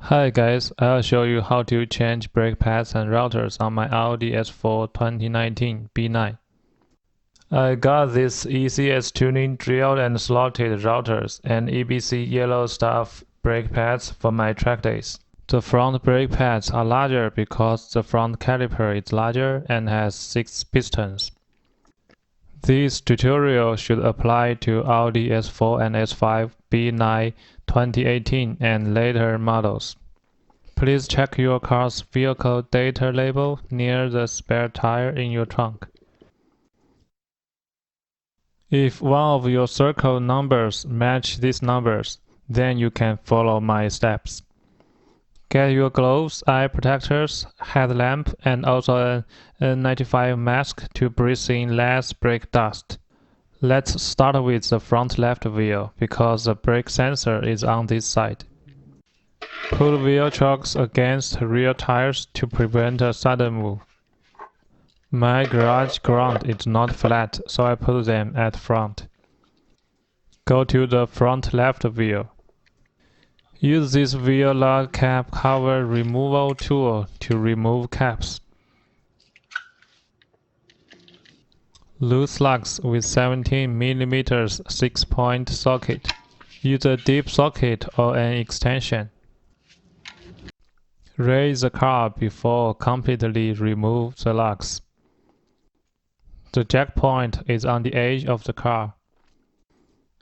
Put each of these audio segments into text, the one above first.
Hi guys, I'll show you how to change brake pads and routers on my Audi S4 2019 B9. I got these ECS tuning drilled and slotted routers and EBC yellow stuff brake pads for my track days. The front brake pads are larger because the front caliper is larger and has 6 pistons. This tutorial should apply to Audi S4 and S5 B9 2018 and later models. Please check your car's vehicle data label near the spare tire in your trunk. If one of your circle numbers match these numbers, then you can follow my steps. Get your gloves, eye protectors, headlamp, and also an N95 mask to breathe in less brake dust. Let's start with the front left wheel because the brake sensor is on this side. Put wheel chocks against rear tires to prevent a sudden move. My garage ground is not flat, so I put them at front. Go to the front left wheel. Use this wheel lug cap cover removal tool to remove caps. Loose lugs with 17 mm 6-point socket. Use a deep socket or an extension. Raise the car before completely remove the lugs. The jack point is on the edge of the car.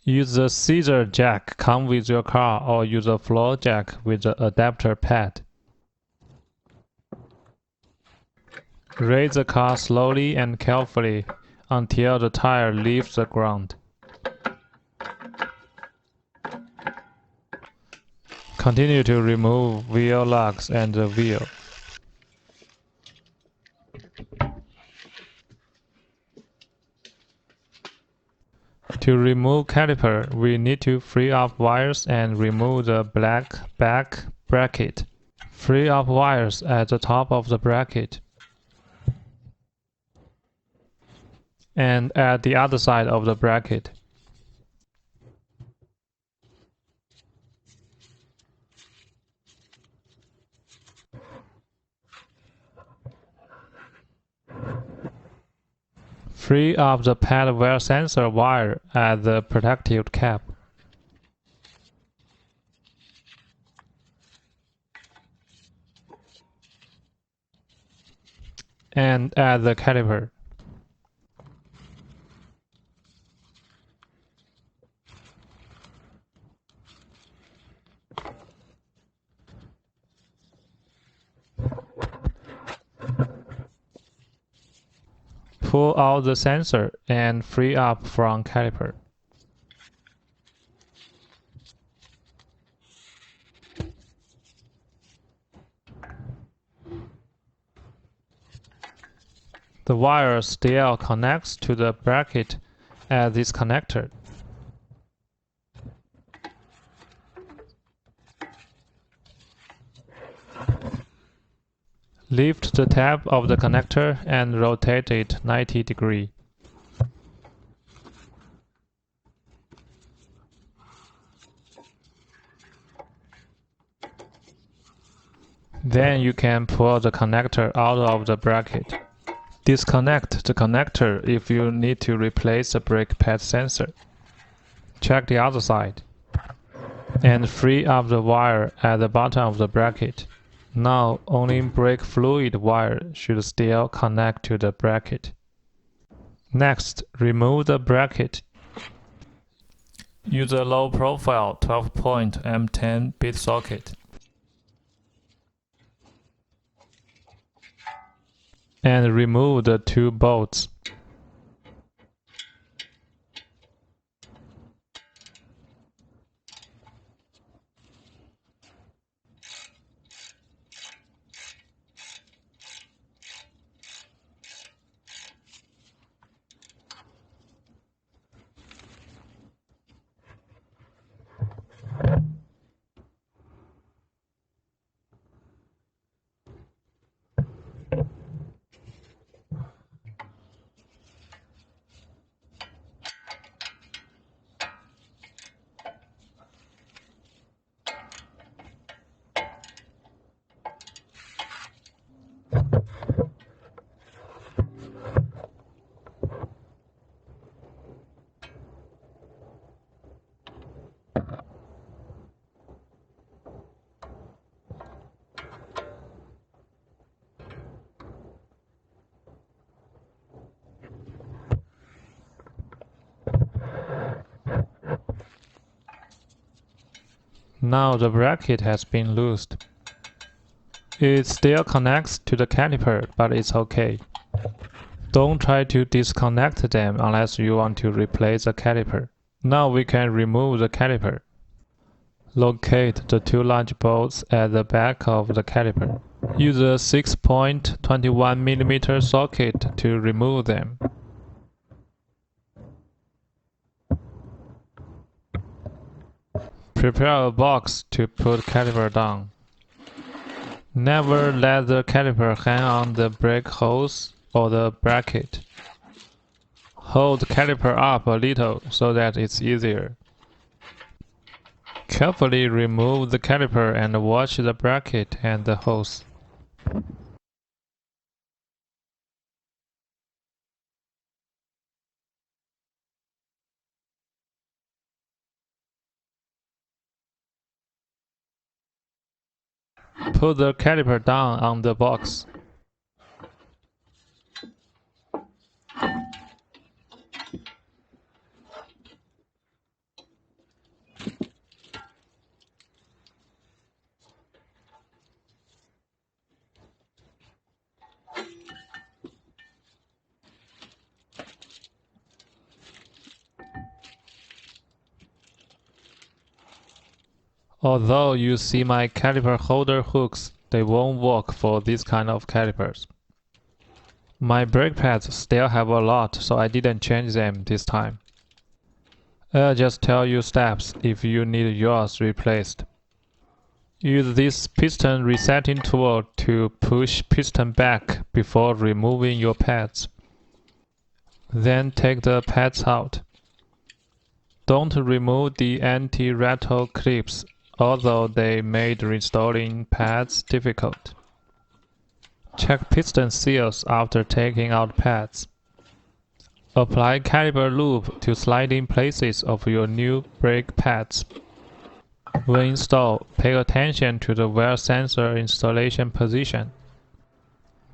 Use the scissor jack come with your car or use a floor jack with the adapter pad. Raise the car slowly and carefully until the tire leaves the ground. Continue to remove wheel lugs and the wheel. To remove caliper, we need to free up wires and remove the black back bracket. Free up wires at the top of the bracket and at the other side of the bracket. Free up the pad wear sensor wire at the protective cap. And at the caliper. Pull out the sensor and free up from caliper. The wire still connects to the bracket at this connector. Lift the tab of the connector and rotate it 90 degrees. Then you can pull the connector out of the bracket. Disconnect the connector if you need to replace the brake pad sensor. Check the other side. And free up the wire at the bottom of the bracket. Now only brake fluid wire should still connect to the bracket. Next, remove the bracket. Use a low profile 12-point M10 bit socket. And remove the 2 bolts. Now the bracket has been loosed. It still connects to the caliper, but it's okay. Don't try to disconnect them unless you want to replace the caliper. Now we can remove the caliper. Locate the two large bolts at the back of the caliper. Use a 6.21mm socket to remove them. Prepare a box to put caliper down. Never let the caliper hang on the brake hose or the bracket. Hold the caliper up a little so that it's easier. Carefully remove the caliper and watch the bracket and the hose. Put the caliper down on the box. Although you see my caliper holder hooks, they won't work for this kind of calipers. My brake pads still have a lot, so I didn't change them this time. I'll just tell you steps if you need yours replaced. Use this piston resetting tool to push piston back before removing your pads. Then take the pads out. Don't remove the anti-rattle clips, although they made reinstalling pads difficult. Check piston seals after taking out pads. Apply caliper lube to sliding places of your new brake pads. When installed, pay attention to the wear sensor installation position.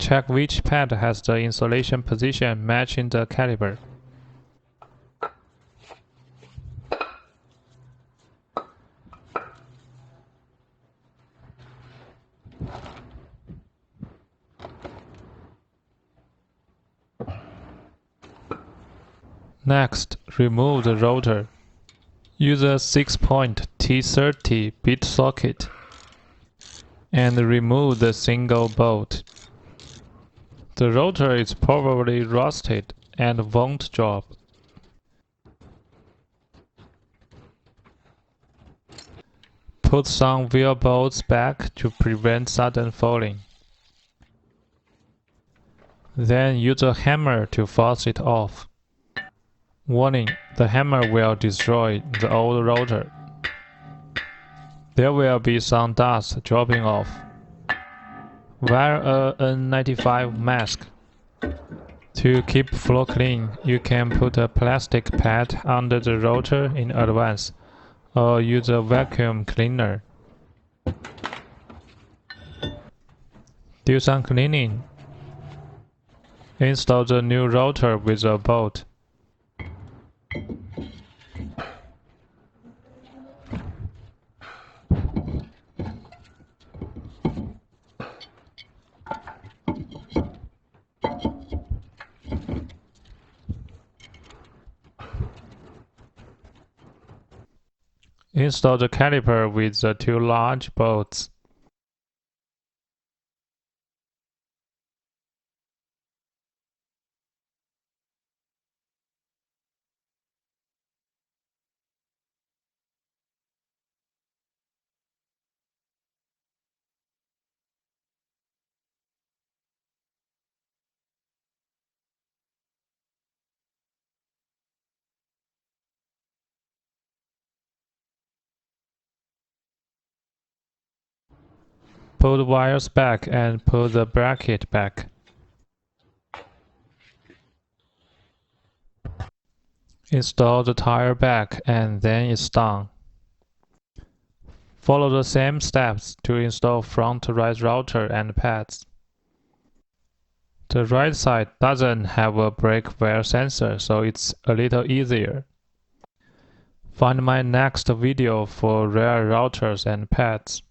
Check which pad has the installation position matching the caliper. Next, remove the rotor. Use a 6-point T30 bit socket and remove the single bolt. The rotor is probably rusted and won't drop. Put some wheel bolts back to prevent sudden falling. Then use a hammer to force it off. Warning, the hammer will destroy the old rotor. There will be some dust dropping off. Wear a N95 mask. To keep floor clean, you can put a plastic pad under the rotor in advance, or use a vacuum cleaner. Do some cleaning. Install the new rotor with a bolt. Install the caliper with the two large bolts. Pull the wires back and pull the bracket back. Install the tire back and then it's done. Follow the same steps to install front right rotor and pads. The right side doesn't have a brake wear sensor, so it's a little easier. Find my next video for rear routers and pads.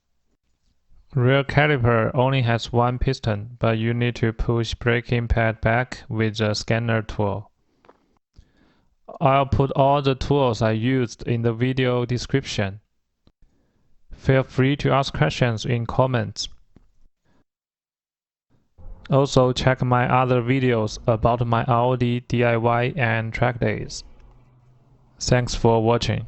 Rear caliper only has one piston, but you need to push braking pad back with the scanner tool. I'll put all the tools I used in the video description. Feel free to ask questions in comments. Also check my other videos about my Audi DIY and track days. Thanks for watching.